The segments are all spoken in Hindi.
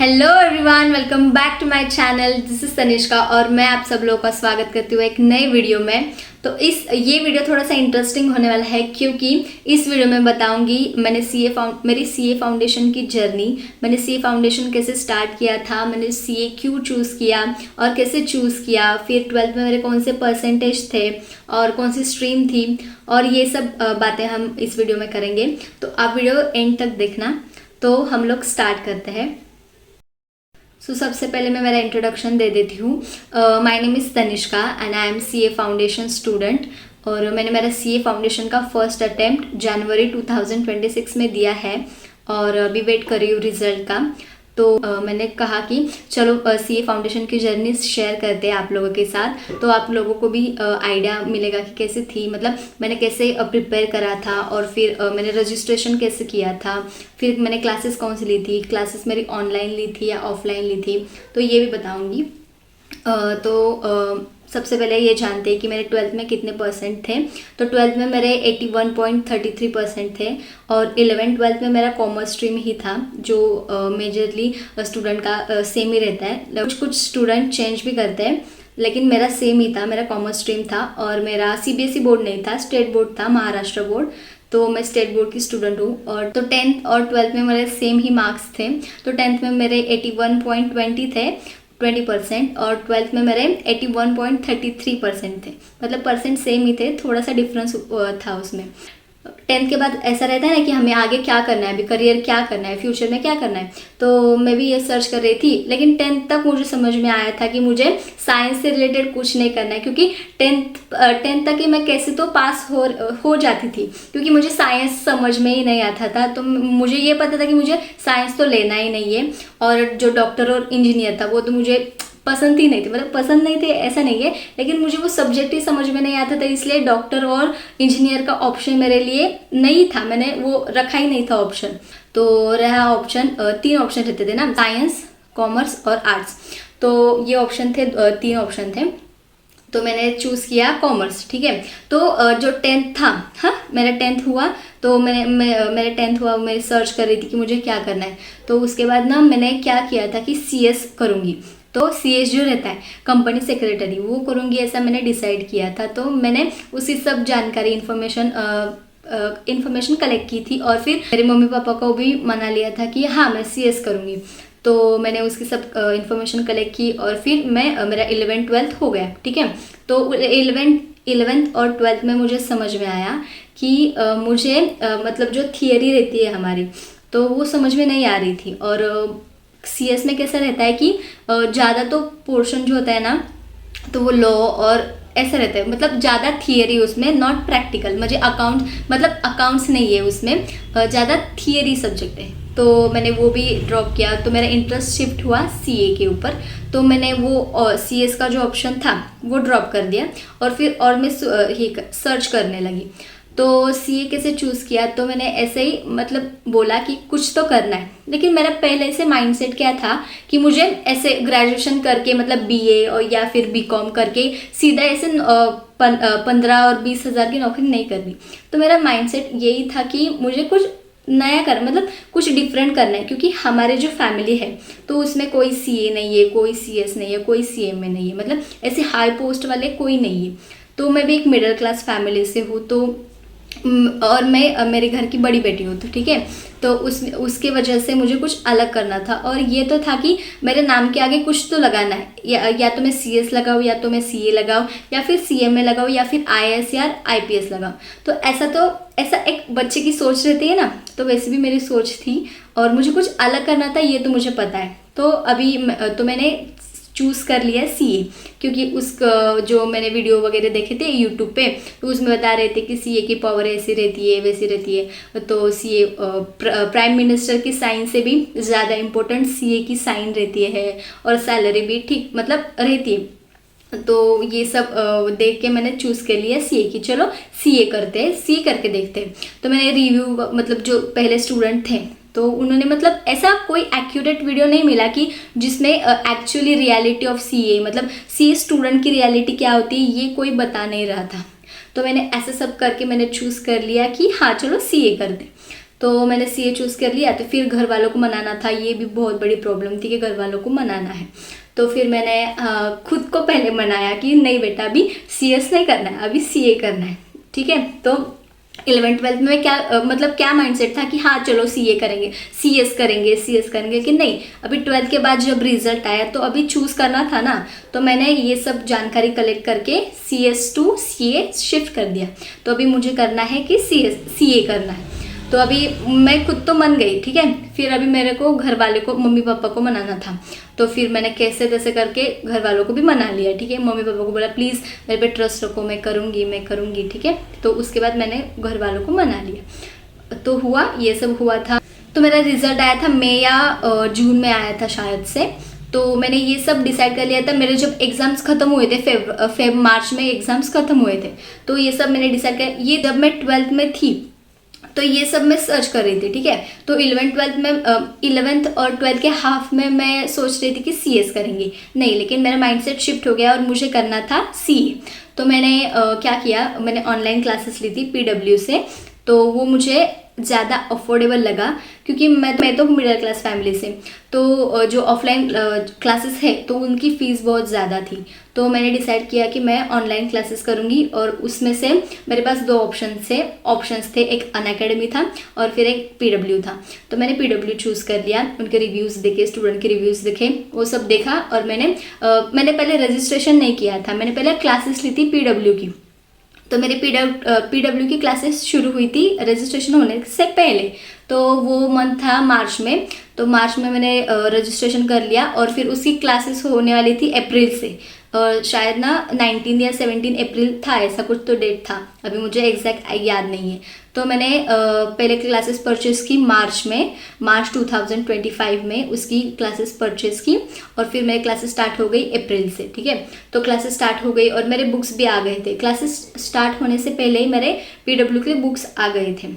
Hello everyone, welcome back to my channel. This is Tanishka और मैं आप सब लोगों का स्वागत करती हूँ एक नए वीडियो में। तो ये वीडियो थोड़ा सा इंटरेस्टिंग होने वाला है क्योंकि इस वीडियो में बताऊंगी मेरी सीए फाउंडेशन की जर्नी। मैंने सीए फाउंडेशन कैसे स्टार्ट किया था, मैंने सीए क्यों चूज़ किया और कैसे चूज़ किया, फिर 12th में मेरे कौन से परसेंटेज थे और कौन सी स्ट्रीम थी, और ये सब बातें हम इस वीडियो में करेंगे। तो आप वीडियो एंड तक देखना। तो हम लोग स्टार्ट करते हैं। सबसे पहले मैं मेरा इंट्रोडक्शन दे देती हूँ। My name is Tanishka and I am CA foundation student. और मैंने मेरा सीए फाउंडेशन का फर्स्ट अटेम्प्ट जनवरी 2026 में दिया है और अभी वेट कर रही हूँ रिजल्ट का। तो मैंने कहा कि चलो सीए फाउंडेशन की जर्नी शेयर करते हैं आप लोगों के साथ, तो आप लोगों को भी आइडिया मिलेगा कि कैसे थी, मतलब मैंने कैसे प्रिपेयर करा था और फिर मैंने रजिस्ट्रेशन कैसे किया था, फिर मैंने क्लासेस कौन सी ली थी, क्लासेस मेरी ऑनलाइन ली थी या ऑफलाइन ली थी, तो ये भी बताऊँगी। सबसे पहले ये जानते हैं कि मेरे 12th में कितने परसेंट थे। तो 12th में मेरे 81.33% थे और 11th-12th में मेरा कॉमर्स स्ट्रीम ही था, जो मेजरली स्टूडेंट का सेम ही रहता है। कुछ स्टूडेंट चेंज भी करते हैं, लेकिन मेरा सेम ही था, मेरा कॉमर्स स्ट्रीम था और मेरा सीबीएसई बोर्ड नहीं था, स्टेट बोर्ड था, महाराष्ट्र बोर्ड। तो मैं स्टेट बोर्ड की स्टूडेंट हूँ। और तो 10th और 12th में मेरे सेम ही मार्क्स थे। तो 10th में मेरे 81.20 थे, 20%, और 12th में मेरे 81.33% थे, मतलब परसेंट सेम ही थे, थोड़ा सा डिफरेंस था उसमें। 10th के बाद ऐसा रहता है ना कि हमें आगे क्या करना है, अभी करियर क्या करना है, फ्यूचर में क्या करना है। तो मैं भी ये सर्च कर रही थी, लेकिन 10th तक मुझे समझ में आया था कि मुझे साइंस से रिलेटेड कुछ नहीं करना है, क्योंकि 10th तक ही मैं कैसे तो पास हो जाती थी, क्योंकि मुझे साइंस समझ में ही नहीं आता था। तो मुझे ये पता था कि मुझे साइंस तो लेना ही नहीं है, और जो डॉक्टर और इंजीनियर था वो तो मुझे पसंद ही नहीं थे, मतलब पसंद नहीं थे ऐसा नहीं है, लेकिन मुझे वो सब्जेक्ट ही समझ में नहीं आता था, इसलिए डॉक्टर और इंजीनियर का ऑप्शन मेरे लिए नहीं था, मैंने वो रखा ही नहीं था ऑप्शन। तो रहा ऑप्शन, 3 ऑप्शन रहते थे ना, साइंस, कॉमर्स और आर्ट्स। तो ये ऑप्शन थे, 3 ऑप्शन थे, तो मैंने चूज़ किया कॉमर्स। ठीक है। तो जो 10th था, हाँ मेरा 10th हुआ, तो मेरे 10th हुआ, मैं सर्च कर रही थी कि मुझे क्या करना है। तो उसके बाद ना मैंने क्या किया था कि सीएस करूँगी। तो सीएस जो रहता है कंपनी सेक्रेटरी, वो करूँगी ऐसा मैंने डिसाइड किया था। तो मैंने उसी सब जानकारी इन्फॉर्मेशन कलेक्ट की थी, और फिर मेरे मम्मी पापा को भी मना लिया था कि हाँ मैं सीएस करूँगी। तो मैंने उसकी सब इन्फॉर्मेशन कलेक्ट की और फिर मेरा 11th-12th हो गया। ठीक है। तो 11th और 12th में मुझे समझ में आया कि मुझे मतलब जो थियरी रहती है हमारी, तो वो समझ में नहीं आ रही थी। और सीएस में कैसा रहता है कि ज़्यादा तो पोर्शन जो होता है ना, तो वो लॉ और ऐसा रहता है, मतलब ज़्यादा थियरी उसमें, नॉट प्रैक्टिकल। मुझे अकाउंट्स नहीं है उसमें, ज़्यादा थियरी सब्जेक्ट है। तो मैंने वो भी ड्रॉप किया, तो मेरा इंटरेस्ट शिफ्ट हुआ सीए के ऊपर। तो मैंने वो सीएस का जो ऑप्शन था वो ड्रॉप कर दिया, और फिर और मैं सर्च करने लगी। तो सीए कैसे चूज़ किया, तो मैंने ऐसे ही मतलब बोला कि कुछ तो करना है, लेकिन मेरा पहले से माइंडसेट क्या था कि मुझे ऐसे ग्रेजुएशन करके, मतलब बीए और या फिर बीकॉम करके सीधा ऐसे 15 और 20 हज़ार की नौकरी नहीं करनी। तो मेरा माइंडसेट यही था कि मुझे कुछ नया करना, मतलब कुछ डिफरेंट करना है, क्योंकि हमारे जो फैमिली है तो उसमें कोई सीए नहीं है, कोई सीएस नहीं है, कोई सीएमए नहीं है, मतलब ऐसे हाई पोस्ट वाले कोई नहीं है। तो मैं भी एक मिडिल क्लास फैमिली से हूँ, तो और मैं मेरे घर की बड़ी बेटी हूँ, तो ठीक है। तो उसके वजह से मुझे कुछ अलग करना था, और ये तो था कि मेरे नाम के आगे कुछ तो लगाना है, या तो मैं सीएस लगाऊँ, या तो मैं सीए लगाऊँ, या फिर सीएमए लगाऊँ, या फिर आईएएस या आईपीएस लगाऊँ। तो ऐसा एक बच्चे की सोच रहती है ना, तो वैसे भी मेरी सोच थी और मुझे कुछ अलग करना था, ये तो मुझे पता है। तो अभी तो मैंने चूज़ कर लिया सीए, क्योंकि जो मैंने वीडियो वगैरह देखे थे यूट्यूब पे, तो उसमें बता रहे थे कि सीए की पावर ऐसी रहती है वैसी रहती है। तो सीए प्राइम मिनिस्टर की साइन से भी ज़्यादा इम्पोर्टेंट सीए की साइन रहती है, और सैलरी भी ठीक मतलब रहती है। तो ये सब देख के मैंने चूज़ कर लिया सीए की, चलो सीए करते हैं, सीए करके देखते हैं। तो मैंने रिव्यू, मतलब जो पहले स्टूडेंट थे तो उन्होंने, मतलब ऐसा कोई एक्यूरेट वीडियो नहीं मिला कि जिसमें एक्चुअली रियलिटी ऑफ सीए, मतलब सीए स्टूडेंट की रियलिटी क्या होती है ये कोई बता नहीं रहा था। तो मैंने ऐसे सब करके मैंने चूज़ कर लिया कि हाँ चलो सीए कर दे। तो मैंने सीए चूज़ कर लिया। तो फिर घर वालों को मनाना था, ये भी बहुत बड़ी प्रॉब्लम थी कि घर वालों को मनाना है। तो फिर मैंने खुद को पहले मनाया कि नहीं बेटा अभी सीएस नहीं करना है, अभी सीए करना है, ठीक है। तो 11th-12th में क्या मतलब क्या माइंडसेट था कि हाँ चलो सीए करेंगे, सीएस करेंगे कि नहीं। अभी 12th के बाद जब रिजल्ट आया तो अभी चूज़ करना था ना, तो मैंने ये सब जानकारी कलेक्ट करके सीएस टू सीए शिफ्ट कर दिया। तो अभी मुझे करना है कि सीए करना है। तो अभी मैं खुद तो मन गई, ठीक है। फिर अभी मेरे को घर वाले को, मम्मी पापा को मनाना था। तो फिर मैंने कैसे तैसे करके घर वालों को भी मना लिया, ठीक है। मम्मी पापा को बोला प्लीज़ मेरे पे ट्रस्ट रखो, मैं करूँगी, ठीक है। तो उसके बाद मैंने घर वालों को मना लिया। तो हुआ, ये सब हुआ था। तो मेरा रिजल्ट आया था मई या जून में आया था शायद से। तो मैंने ये सब डिसाइड कर लिया था। मेरे जब एग्ज़ाम्स खत्म हुए थे मार्च में एग्ज़ाम्स खत्म हुए थे, तो ये सब मैंने डिसाइड किया। ये जब मैं 12th में थी तो ये सब मैं सर्च कर रही थी, ठीक है। तो 11th और 12th के हाफ में मैं सोच रही थी कि सीएस करेंगी, नहीं, लेकिन मेरा माइंडसेट शिफ्ट हो गया और मुझे करना था सीए। तो मैंने क्या किया, मैंने ऑनलाइन क्लासेस ली थी पीडब्ल्यू से। तो वो मुझे ज़्यादा अफोर्डेबल लगा क्योंकि मैं तो मिडिल क्लास फैमिली से। तो जो ऑफलाइन क्लासेस है तो उनकी फ़ीस बहुत ज़्यादा थी। तो मैंने डिसाइड किया कि मैं ऑनलाइन क्लासेस करूँगी और उसमें से मेरे पास दो ऑप्शंस थे, एक अनअकैडमी था और फिर एक पीडब्ल्यू था। तो मैंने पीडब्ल्यू चूज़ कर लिया। उनके रिव्यूज़ देखे, स्टूडेंट के रिव्यूज़ देखे, वो सब देखा। और मैंने पहले रजिस्ट्रेशन नहीं किया था, मैंने पहले क्लासेस ली थी पीडब्ल्यू की। तो मेरी पीडब्ल्यू की क्लासेस शुरू हुई थी रजिस्ट्रेशन होने से पहले। तो वो मंथ था मार्च में। तो मार्च में मैंने रजिस्ट्रेशन कर लिया और फिर उसकी क्लासेस होने वाली थी अप्रैल से। शायद ना 19 या 17 अप्रैल था, ऐसा कुछ तो डेट था, अभी मुझे एग्जैक्ट याद नहीं है। तो मैंने पहले क्लासेस परचेज़ की मार्च 2025 में उसकी क्लासेस परचेज़ की और फिर मेरी क्लासेस स्टार्ट हो गई अप्रैल से, ठीक है। तो क्लासेस स्टार्ट हो गई और मेरे बुक्स भी आ गए थे। क्लासेस स्टार्ट होने से पहले ही मेरे पीडब्ल्यू के बुक्स आ गए थे।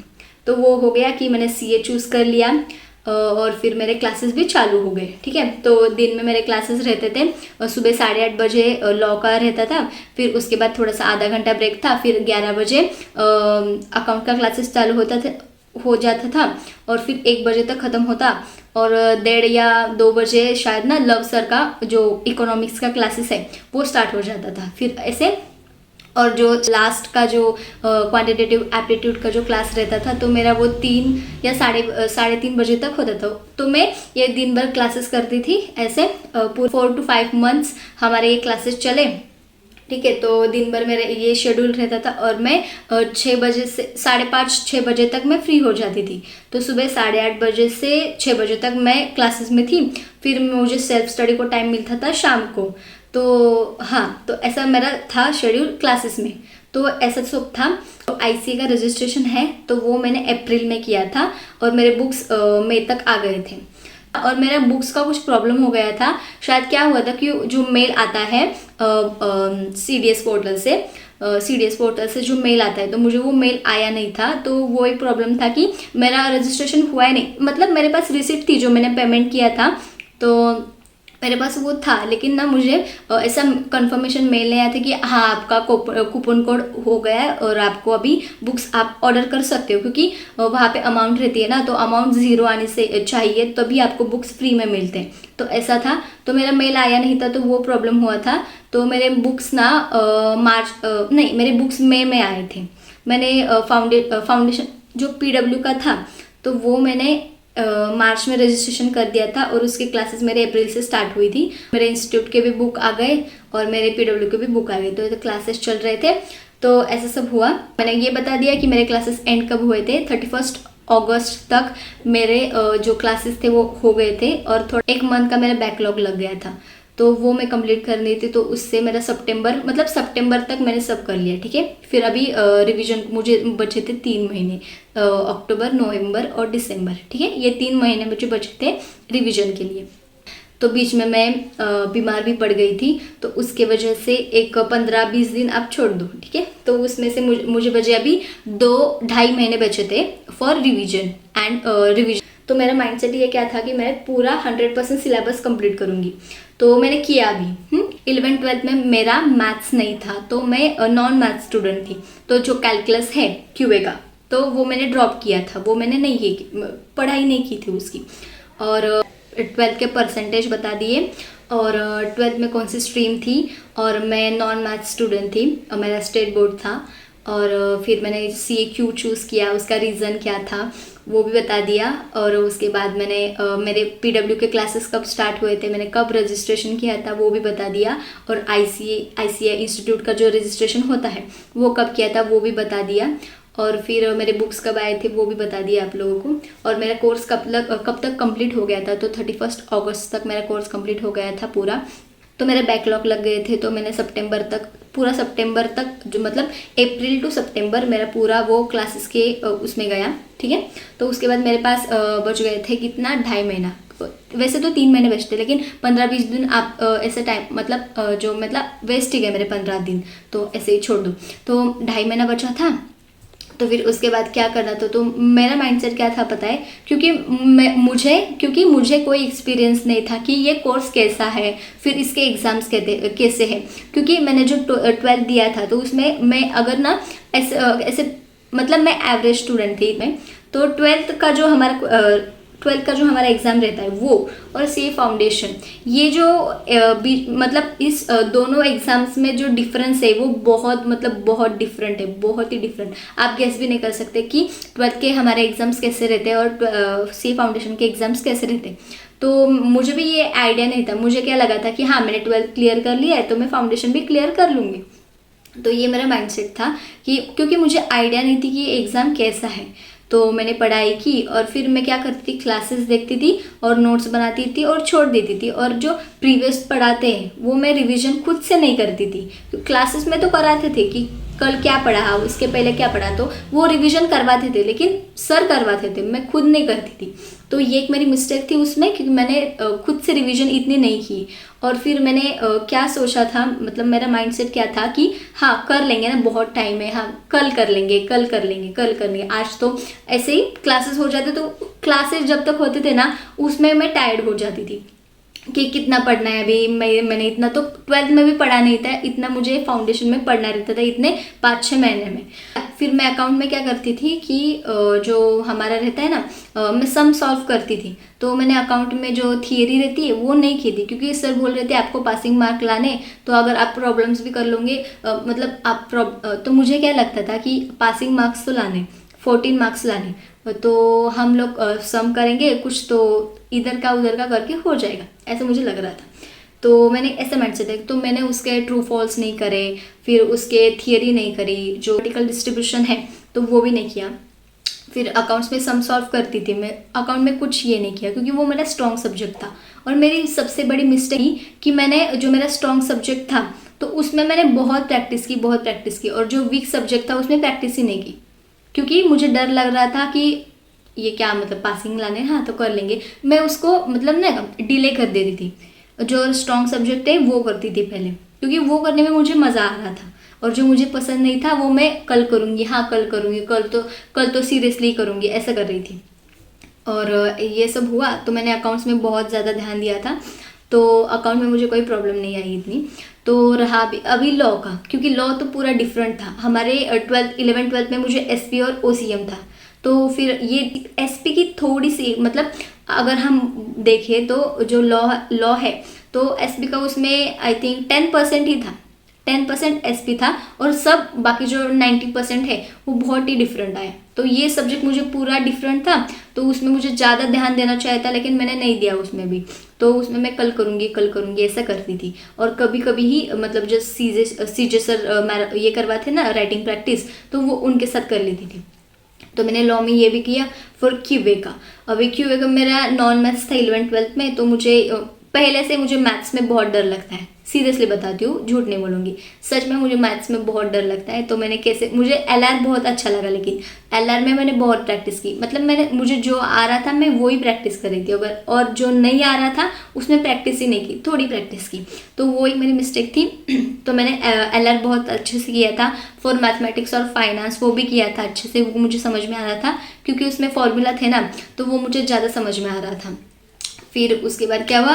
तो वो हो गया कि मैंने सीए चूज़ कर लिया और फिर मेरे क्लासेस भी चालू हो गए, ठीक है। तो दिन में मेरे क्लासेस रहते थे और सुबह 8:30 बजे लॉ का रहता था, फिर उसके बाद थोड़ा सा आधा घंटा ब्रेक था, फिर 11 बजे अकाउंट का क्लासेस चालू हो जाता था और फिर 1 बजे तक ख़त्म होता और 1:30 या 2 बजे शायद ना लव सर का जो इकोनॉमिक्स का क्लासेस है वो स्टार्ट हो जाता था। फिर ऐसे और जो लास्ट का जो क्वांटिटेटिव एप्टीट्यूड का जो क्लास रहता था तो मेरा वो 3 या साढ़े 3 बजे तक होता था। तो मैं ये दिन भर क्लासेस करती थी ऐसे। पूरे 4 to 5 मंथ्स हमारे ये क्लासेस चले, ठीक है। तो दिन भर मेरा ये शेड्यूल रहता था और मैं 6 बजे से 5:30-6 बजे तक मैं फ्री हो जाती थी। तो सुबह 8:30 बजे से 6 बजे तक मैं क्लासेस में थी। फिर मुझे सेल्फ स्टडी को टाइम मिलता था शाम को। तो हाँ, तो ऐसा मेरा था शेड्यूल क्लासेस में। तो ऐसा सब था। तो आईसीए का रजिस्ट्रेशन है तो वो मैंने अप्रैल में किया था और मेरे बुक्स मई तक आ गए थे। और मेरा बुक्स का कुछ प्रॉब्लम हो गया था, शायद क्या हुआ था कि जो मेल आता है सीडीएस पोर्टल से जो मेल आता है तो मुझे वो मेल आया नहीं था। तो वो एक प्रॉब्लम था कि मेरा रजिस्ट्रेशन हुआ ही नहीं। मतलब मेरे पास रिसिप्ट थी जो मैंने पेमेंट किया था, तो मेरे पास वो था, लेकिन ना मुझे ऐसा कंफर्मेशन मेल नहीं आया था कि हाँ आपका कूपन कोड हो गया है और आपको अभी बुक्स आप ऑर्डर कर सकते हो, क्योंकि वहाँ पे अमाउंट रहती है ना, तो अमाउंट 0 आने से चाहिए तभी आपको बुक्स फ्री में मिलते हैं। तो ऐसा था, तो मेरा मेल आया नहीं था, तो वो प्रॉब्लम हुआ था। तो मेरे बुक्स ना मेरे बुक्स मई में आए थे। मैंने फाउंडेशन जो पीडब्ल्यू का था तो वो मैंने मार्च में रजिस्ट्रेशन कर दिया था और उसकी क्लासेस मेरे अप्रैल से स्टार्ट हुई थी। मेरे इंस्टीट्यूट के भी बुक आ गए और मेरे पीडब्ल्यू के भी बुक आ गए। तो क्लासेस चल रहे थे। तो ऐसा सब हुआ। मैंने ये बता दिया कि मेरे क्लासेस एंड कब हुए थे। 31 अगस्त तक मेरे जो क्लासेस थे वो हो गए थे और थोड़ा 1 मंथ का मेरा बैकलॉग लग गया था, तो वो मैं कंप्लीट करनी थी। तो उससे मेरा सितंबर तक मैंने सब कर लिया, ठीक है। फिर अभी रिवीजन मुझे बचे थे 3 महीने, अक्टूबर, नवंबर और दिसंबर, ठीक है। ये 3 महीने मुझे बचे थे रिवीजन के लिए। तो बीच में मैं बीमार भी पड़ गई थी, तो उसके वजह से एक 15-20 दिन आप छोड़ दो, ठीक है। तो उसमें से मुझे बचे अभी 2-2.5 महीने बचे थे फॉर रिवीजन। तो मेरा माइंडसेट ये क्या था कि मैं पूरा 100% सिलेबस कंप्लीट करूँगी। तो मैंने किया भी। 11th-12th में मेरा मैथ्स नहीं था, तो मैं नॉन मैथ्स स्टूडेंट थी। तो जो कैलकुलस है क्यूए का तो वो मैंने ड्रॉप किया था, वो मैंने नहीं पढ़ाई नहीं की थी उसकी। और 12th के परसेंटेज बता दिए, और 12th में कौन सी स्ट्रीम थी, और मैं नॉन मैथ स्टूडेंट थी और मेरा स्टेट बोर्ड था। और फिर मैंने CA क्यों चूज़ किया, उसका रीज़न क्या था वो भी बता दिया। और उसके बाद मैंने मेरे PW के क्लासेस कब स्टार्ट हुए थे, मैंने कब रजिस्ट्रेशन किया था वो भी बता दिया। और ICA इंस्टीट्यूट का जो रजिस्ट्रेशन होता है वो कब किया था वो भी बता दिया। और फिर मेरे बुक्स कब आए थे वो भी बता दिया आप लोगों को। और मेरा कोर्स कब तक कंप्लीट हो गया था, तो 31 अगस्त तक मेरा कोर्स कंप्लीट हो गया था पूरा। तो मेरे बैकलॉग लग गए थे, तो मैंने पूरा सितंबर तक, जो मतलब अप्रैल टू सितंबर मेरा पूरा वो क्लासेस के उसमें गया, ठीक है। तो उसके बाद मेरे पास बच गए थे कितना, 2.5 महीना। वैसे तो 3 महीने बचते, लेकिन 15-20 दिन आप ऐसे टाइम मतलब वेस्ट ही गए मेरे 15 दिन, तो ऐसे ही छोड़ दो। तो 2.5 महीना बचा था। तो फिर उसके बाद क्या करना था, तो मेरा माइंडसेट क्या था पता है, क्योंकि मुझे कोई एक्सपीरियंस नहीं था कि ये कोर्स कैसा है, फिर इसके एग्ज़ाम्स कैसे हैं। क्योंकि मैंने जो 12th दिया था तो उसमें मैं अगर ना ऐसे मतलब मैं एवरेज स्टूडेंट थी मैं। तो 12th का जो हमारा एग्ज़ाम रहता है वो, और CA फाउंडेशन, ये जो मतलब इस दोनों एग्ज़ाम्स में जो डिफरेंस है वो बहुत डिफरेंट है, बहुत ही डिफरेंट। आप गेस भी नहीं कर सकते कि 12th के हमारे एग्ज़ाम्स कैसे रहते हैं और CA फाउंडेशन के एग्ज़ाम्स कैसे रहते हैं। तो मुझे भी ये आइडिया नहीं था। मुझे क्या लगा था कि हाँ, मैंने 12th क्लियर कर लिया है तो मैं फाउंडेशन भी क्लियर कर लूँगी। तो ये मेरा माइंडसेट था कि क्योंकि मुझे आइडिया नहीं थी कि ये एग्ज़ाम कैसा है। तो मैंने पढ़ाई की, और फिर मैं क्या करती थी, क्लासेस देखती थी और नोट्स बनाती थी और छोड़ देती थी। और जो प्रीवियस पढ़ाते हैं वो मैं रिवीजन खुद से नहीं करती थी। तो क्लासेस में तो कराते थे कि कल क्या पढ़ा, उसके पहले क्या पढ़ा, तो वो रिवीजन करवाते थे, लेकिन सर करवाते थे, मैं खुद नहीं करती थी। तो ये एक मेरी मिस्टेक थी उसमें, क्योंकि मैंने खुद से रिवीजन इतनी नहीं की। और फिर मैंने क्या सोचा था, मतलब मेरा माइंडसेट क्या था कि हाँ कर लेंगे ना, बहुत टाइम है, हाँ कल कर लेंगे। आज तो ऐसे ही क्लासेस हो जाते, तो क्लासेस जब तक होते थे ना उसमें मैं टायर्ड हो जाती थी कि कितना पढ़ना है अभी। मैंने इतना तो 12th में भी पढ़ा नहीं था, इतना मुझे फाउंडेशन में पढ़ना रहता था, इतने 5-6 महीने में। फिर मैं अकाउंट में क्या करती थी कि जो हमारा रहता है ना, मैं सम सॉल्व करती थी। तो मैंने अकाउंट में जो थियरी रहती है वो नहीं की थी, क्योंकि सर बोल रहे थे आपको पासिंग मार्क लाने, तो अगर आप प्रॉब्लम्स भी कर लोगे मतलब तो मुझे क्या लगता था कि पासिंग मार्क्स तो लाने, 14 मार्क्स लाने, तो हम लोग सम करेंगे कुछ तो इधर का उधर का करके हो जाएगा, ऐसा मुझे लग रहा था। तो मैंने ऐसा माइंडसेट है, तो मैंने उसके ट्रू फॉल्स नहीं करे, फिर उसके थियरी नहीं करी, जो वर्टिकल डिस्ट्रीब्यूशन है तो वो भी नहीं किया। फिर अकाउंट्स में सम सॉल्व करती थी मैं, अकाउंट में कुछ ये नहीं किया, क्योंकि वो मेरा स्ट्रॉन्ग सब्जेक्ट था। और मेरी सबसे बड़ी मिस्टेक ही कि मैंने जो मेरा स्ट्रॉन्ग सब्जेक्ट था तो उसमें मैंने बहुत प्रैक्टिस की, और जो वीक सब्जेक्ट था उसमें प्रैक्टिस ही नहीं की, क्योंकि मुझे डर लग रहा था कि ये क्या मतलब पासिंग लाने, हाँ तो कर लेंगे। मैं उसको मतलब ना डिले कर देती थी, जो स्ट्रॉन्ग सब्जेक्ट है वो करती थी पहले, क्योंकि वो करने में मुझे मज़ा आ रहा था। और जो मुझे पसंद नहीं था वो मैं कल करूँगी, हाँ कल करूँगी, कल तो सीरियसली करूँगी, ऐसा कर रही थी। और ये सब हुआ तो मैंने अकाउंट्स में बहुत ज़्यादा ध्यान दिया था, तो अकाउंट में मुझे कोई प्रॉब्लम नहीं आई इतनी। तो रहा अभी लॉ का, क्योंकि लॉ तो पूरा डिफरेंट था। हमारे 11th-12th में मुझे SP और OCM था। तो फिर ये SP की थोड़ी सी मतलब अगर हम देखें तो जो लॉ है तो SP का उसमें आई थिंक 10% ही था, 10% SP था, और सब बाकी जो 90% है वो बहुत ही डिफरेंट आया। तो ये सब्जेक्ट मुझे पूरा डिफरेंट था, तो उसमें मुझे ज़्यादा ध्यान देना चाहिए था, लेकिन मैंने नहीं दिया उसमें भी। तो उसमें मैं कल करूँगी ऐसा करती थी। और कभी कभी ही मतलब जो सीजे सर ये करवाते ना राइटिंग प्रैक्टिस, तो वो उनके साथ कर लेती थी। तो मैंने लॉ में ये भी किया। फिर क्यूए का, अभी क्यूए का मेरा नॉन मैथ्स था 11th-12th में, तो मुझे पहले से मुझे मैथ्स में बहुत डर लगता है, सीरियसली बताती हूँ, झूठ नहीं बोलूँगी, सच में मुझे मैथ्स में बहुत डर लगता है। तो मैंने मुझे LR बहुत अच्छा लगा, लेकिन LR में मैंने बहुत प्रैक्टिस की, मतलब मुझे जो आ रहा था मैं वो ही प्रैक्टिस कर रही थी, और जो नहीं आ रहा था उसमें प्रैक्टिस ही नहीं की, थोड़ी प्रैक्टिस की। तो वो एक मेरी मिस्टेक थी। तो मैंने LR बहुत अच्छे से किया था। फॉर मैथमेटिक्स और फाइनेंस वो भी किया था अच्छे से, वो मुझे समझ में आ रहा था, क्योंकि उसमें फॉर्मूला थे ना, तो वो मुझे ज़्यादा समझ में आ रहा था। फिर उसके बाद क्या हुआ,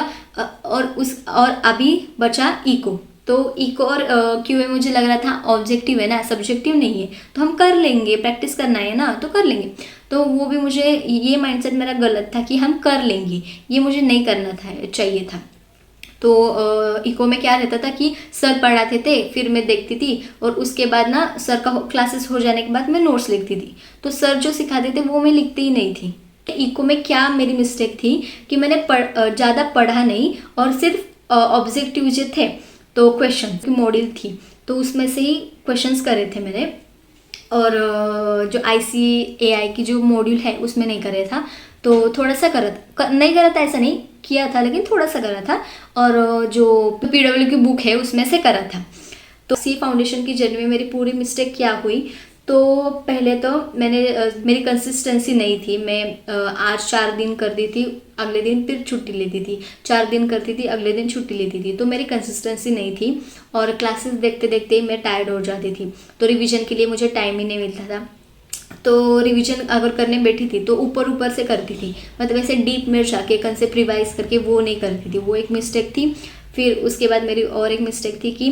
और अभी बचा इको। तो इको और क्यूए मुझे लग रहा था ऑब्जेक्टिव है ना, सब्जेक्टिव नहीं है, तो हम कर लेंगे, प्रैक्टिस करना है ना तो कर लेंगे। तो वो भी मुझे, ये माइंडसेट मेरा गलत था कि हम कर लेंगे, ये मुझे नहीं करना था, चाहिए था। तो इको में क्या रहता था कि सर पढ़ाते थे, फिर मैं देखती थी, और उसके बाद ना सर का क्लासेस हो जाने के बाद मैं नोट्स लिखती थी। तो सर जो सिखाते थे वो मैं लिखती ही नहीं थी। इको में क्या मेरी मिस्टेक थी कि मैंने ज़्यादा पढ़ा नहीं, और सिर्फ ऑब्जेक्टिव जो थे, तो क्वेश्चन की मॉड्यूल थी, तो उसमें से ही क्वेश्चंस करे थे मैंने। और जो ICAI की जो मॉड्यूल है उसमें नहीं करे था, तो थोड़ा सा नहीं करा था, ऐसा नहीं किया था, लेकिन थोड़ा सा करा था। और जो PW की बुक है उसमें से करा था। तो सी फाउंडेशन की जर्नी में मेरी पूरी मिस्टेक क्या हुई, तो पहले तो मेरी कंसिस्टेंसी नहीं थी। मैं आज 4 दिन करती थी, अगले दिन फिर छुट्टी लेती थी, 4 दिन करती थी, अगले दिन छुट्टी लेती थी, तो मेरी कंसिस्टेंसी नहीं थी। और क्लासेस देखते देखते ही मैं टायर्ड हो जाती थी, तो रिवीजन के लिए मुझे टाइम ही नहीं मिलता था। तो रिवीजन अगर करने बैठी थी तो ऊपर ऊपर से करती थी, मतलब ऐसे डीप में जाके कंसेप्ट रिवाइज करके वो नहीं करती थी, वो एक मिस्टेक थी। फिर उसके बाद मेरी और एक मिस्टेक थी कि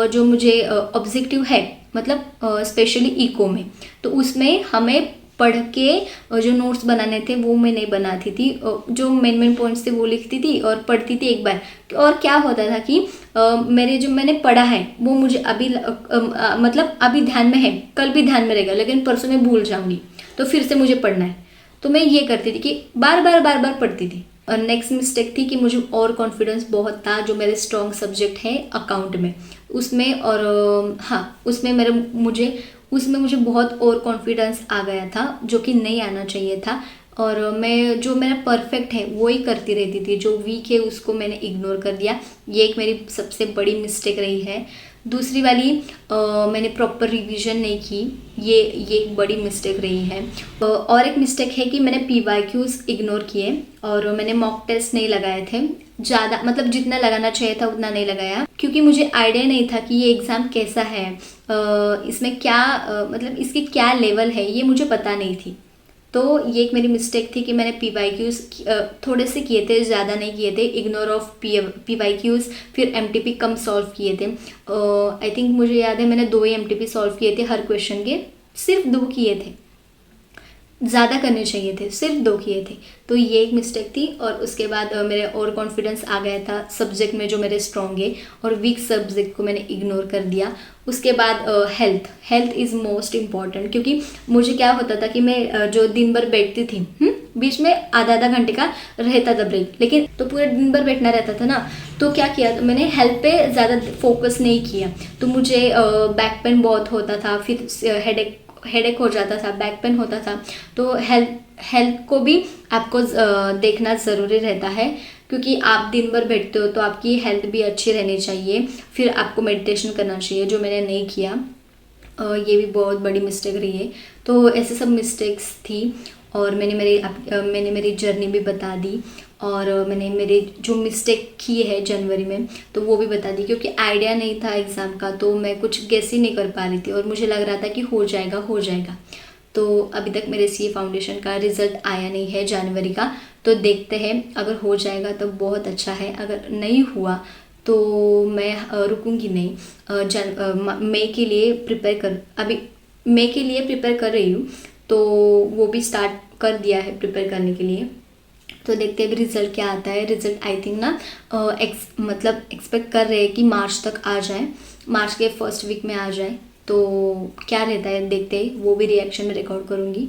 जो मुझे ऑब्जेक्टिव है, मतलब स्पेशली इको में, तो उसमें हमें पढ़ के जो नोट्स बनाने थे वो मैं नहीं बनाती थी, जो मेन पॉइंट्स थे वो लिखती थी और पढ़ती थी एक बार। और क्या होता था कि मेरे जो मैंने पढ़ा है वो मुझे अभी मतलब अभी ध्यान में है, कल भी ध्यान में रहेगा, लेकिन परसों मैं भूल जाऊंगी, तो फिर से मुझे पढ़ना है। तो मैं ये करती थी कि बार बार पढ़ती थी। और नेक्स्ट मिस्टेक थी कि मुझे और कॉन्फिडेंस बहुत था जो मेरे स्ट्रॉन्ग सब्जेक्ट है अकाउंट में, उसमें। और हाँ, उसमें मुझे बहुत और कॉन्फिडेंस आ गया था जो कि नहीं आना चाहिए था। और मैं जो मेरा परफेक्ट है वो ही करती रहती थी, जो वीक है उसको मैंने इग्नोर कर दिया। ये एक मेरी सबसे बड़ी मिस्टेक रही है। दूसरी वाली, मैंने प्रॉपर रिवीजन नहीं की, ये एक बड़ी मिस्टेक रही है। और एक मिस्टेक है कि मैंने PYQs इग्नोर किए, और मैंने मॉक टेस्ट नहीं लगाए थे ज़्यादा, मतलब जितना लगाना चाहिए था उतना नहीं लगाया, क्योंकि मुझे आइडिया नहीं था कि ये एग्ज़ाम कैसा है, इसमें क्या मतलब इसकी क्या लेवल है, ये मुझे पता नहीं थी। तो ये एक मेरी मिस्टेक थी कि मैंने PYQs थोड़े से किए थे, ज़्यादा नहीं किए थे, इग्नोर ऑफ PYQs। फिर MTP कम सॉल्व किए थे। आई थिंक मुझे याद है मैंने 2 ही MTP सॉल्व किए थे हर क्वेश्चन के, सिर्फ 2 किए थे, ज़्यादा करने चाहिए थे, सिर्फ 2 किए थे। तो ये एक मिस्टेक थी। और उसके बाद मेरे और कॉन्फिडेंस आ गया था सब्जेक्ट में जो मेरे स्ट्रॉन्ग है, और वीक सब्जेक्ट को मैंने इग्नोर कर दिया। उसके बाद हेल्थ इज़ मोस्ट इम्पॉर्टेंट, क्योंकि मुझे क्या होता था कि मैं जो दिन भर बैठती थी, बीच में आधा घंटे का रहता था ब्रेक, लेकिन तो पूरे दिन भर बैठना रहता था ना, तो क्या किया, तो मैंने हेल्थ पे ज़्यादा फोकस नहीं किया। तो मुझे बैक पेन बहुत होता था, फिर हेडेक हो जाता था, बैक पेन होता था। तो हेल्थ को भी आपको देखना ज़रूरी रहता है, क्योंकि आप दिन भर बैठते हो तो आपकी हेल्थ भी अच्छी रहनी चाहिए। फिर आपको मेडिटेशन करना चाहिए, जो मैंने नहीं किया। ये भी बहुत बड़ी मिस्टेक रही है। तो ऐसे सब मिस्टेक्स थी, और मैंने मेरी जर्नी भी बता दी, और मैंने मेरे जो मिस्टेक की है जनवरी में तो वो भी बता दी, क्योंकि आइडिया नहीं था एग्ज़ाम का, तो मैं कुछ गेस ही नहीं कर पा रही थी, और मुझे लग रहा था कि हो जाएगा। तो अभी तक मेरे CA फाउंडेशन का रिज़ल्ट आया नहीं है जनवरी का, तो देखते हैं, अगर हो जाएगा तो बहुत अच्छा है, अगर नहीं हुआ तो मैं रुकूंगी नहीं। मई के लिए प्रिपेयर कर रही हूँ, तो वो भी स्टार्ट कर दिया है प्रिपेयर करने के लिए। तो देखते हैं रिज़ल्ट क्या आता है। रिज़ल्ट आई थिंक ना मतलब एक्सपेक्ट कर रहे हैं कि मार्च तक आ जाए, मार्च के फर्स्ट वीक में आ जाए। तो क्या रहता है देखते हैं, वो भी रिएक्शन में रिकॉर्ड करूँगी,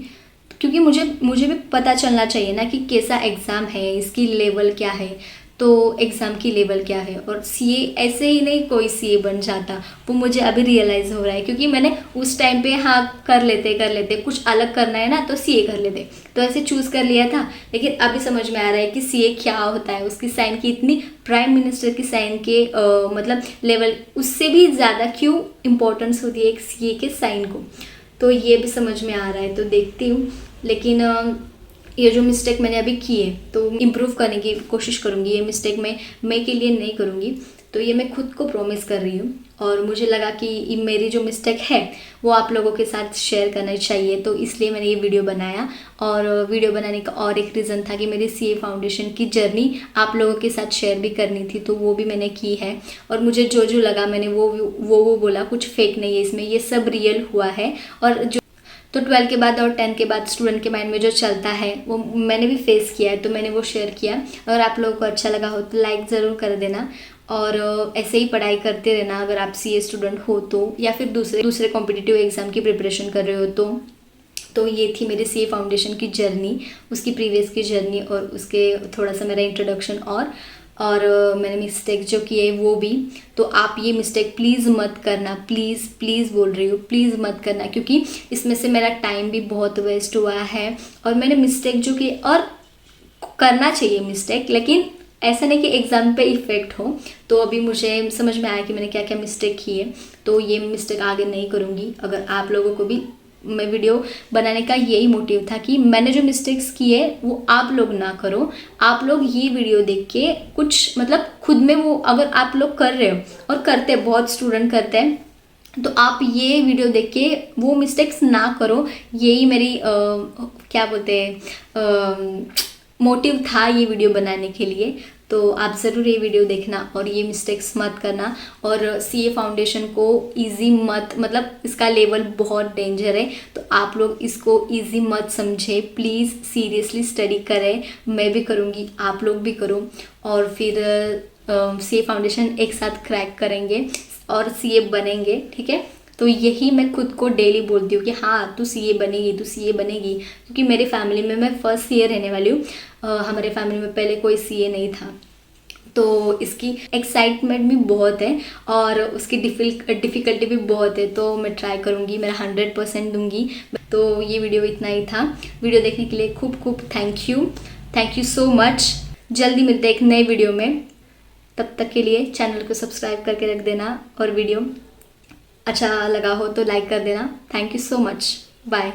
क्योंकि मुझे भी पता चलना चाहिए ना कि कैसा एग्ज़ाम है, इसकी लेवल क्या है, तो एग्ज़ाम की लेवल क्या है। और CA ऐसे ही नहीं कोई CA बन जाता, वो मुझे अभी रियलाइज़ हो रहा है, क्योंकि मैंने उस टाइम पे हाँ कर लेते कुछ अलग करना है ना तो CA कर लेते, तो ऐसे चूज़ कर लिया था। लेकिन अभी समझ में आ रहा है कि CA क्या होता है, उसकी साइन की इतनी, प्राइम मिनिस्टर की साइन के मतलब लेवल, उससे भी ज़्यादा क्यों इम्पोर्टेंस होती है एक CA के साइन को, तो ये भी समझ में आ रहा है। तो देखती हूँ, लेकिन ये जो मिस्टेक मैंने अभी की है तो इम्प्रूव करने की कोशिश करूँगी। ये मिस्टेक मैं के लिए नहीं करूँगी। तो ये मैं खुद को प्रॉमिस कर रही हूँ और मुझे लगा कि मेरी जो मिस्टेक है वो आप लोगों के साथ शेयर करना चाहिए, तो इसलिए मैंने ये वीडियो बनाया। और वीडियो बनाने का और एक रीज़न था कि मेरी सीए फाउंडेशन की जर्नी आप लोगों के साथ शेयर भी करनी थी, तो वो भी मैंने की है। और मुझे जो जो लगा मैंने वो बोला, कुछ फेक नहीं है इसमें, ये सब रियल हुआ है। और जो तो 12 के बाद और 10 के बाद स्टूडेंट के माइंड में जो चलता है वो मैंने भी फेस किया है, तो मैंने वो शेयर किया। अगर आप लोगों को अच्छा लगा हो तो लाइक ज़रूर कर देना और ऐसे ही पढ़ाई करते रहना अगर आप सीए स्टूडेंट हो तो, या फिर दूसरे कॉम्पिटिटिव एग्ज़ाम की प्रिपरेशन कर रहे हो तो ये थी मेरी सीए फाउंडेशन की जर्नी, उसकी प्रीवियस की जर्नी और उसके थोड़ा सा मेरा इंट्रोडक्शन और मैंने मिस्टेक जो किए वो भी। तो आप ये मिस्टेक प्लीज़ मत करना, प्लीज़ प्लीज़ बोल रही हूँ, प्लीज़ मत करना, क्योंकि इसमें से मेरा टाइम भी बहुत वेस्ट हुआ है। और मैंने मिस्टेक जो की, और करना चाहिए मिस्टेक, लेकिन ऐसा नहीं कि एग्ज़ाम पे इफ़ेक्ट हो। तो अभी मुझे समझ में आया कि मैंने क्या क्या मिस्टेक की है, तो ये मिस्टेक आगे नहीं करूँगी। अगर आप लोगों को भी, मैं वीडियो बनाने का यही मोटिव था कि मैंने जो मिस्टेक्स किए वो आप लोग ना करो। आप लोग ये वीडियो देख के कुछ मतलब खुद में वो, अगर आप लोग कर रहे हो और करते हैं, बहुत स्टूडेंट करते हैं, तो आप ये वीडियो देख के वो मिस्टेक्स ना करो। यही मेरी क्या बोलते हैं मोटिव था ये वीडियो बनाने के लिए। तो आप ज़रूर ये वीडियो देखना और ये मिस्टेक्स मत करना। और सीए फाउंडेशन को इजी मत, मतलब इसका लेवल बहुत डेंजर है, तो आप लोग इसको इजी मत समझे, प्लीज़ सीरियसली स्टडी करें। मैं भी करूँगी, आप लोग भी करो, और फिर सीए फाउंडेशन एक साथ क्रैक करेंगे और सीए बनेंगे, ठीक है। तो यही मैं खुद को डेली बोलती हूँ कि हाँ तू सीए बनेगी, तू सीए बनेगी, क्योंकि मेरी फैमिली में मैं फर्स्ट सीए रहने वाली हूँ। हमारे फैमिली में पहले कोई सीए नहीं था, तो इसकी एक्साइटमेंट भी बहुत है और उसकी डिफ़िकल्टी भी बहुत है। तो मैं ट्राई करूँगी, मेरा 100% दूंगी। तो ये वीडियो इतना ही था। वीडियो देखने के लिए खूब खूब थैंक यू सो मच। जल्दी मिलते हैं एक नए वीडियो में, तब तक के लिए चैनल को सब्सक्राइब करके रख देना और वीडियो अच्छा लगा हो तो लाइक कर देना। Thank you so much, bye.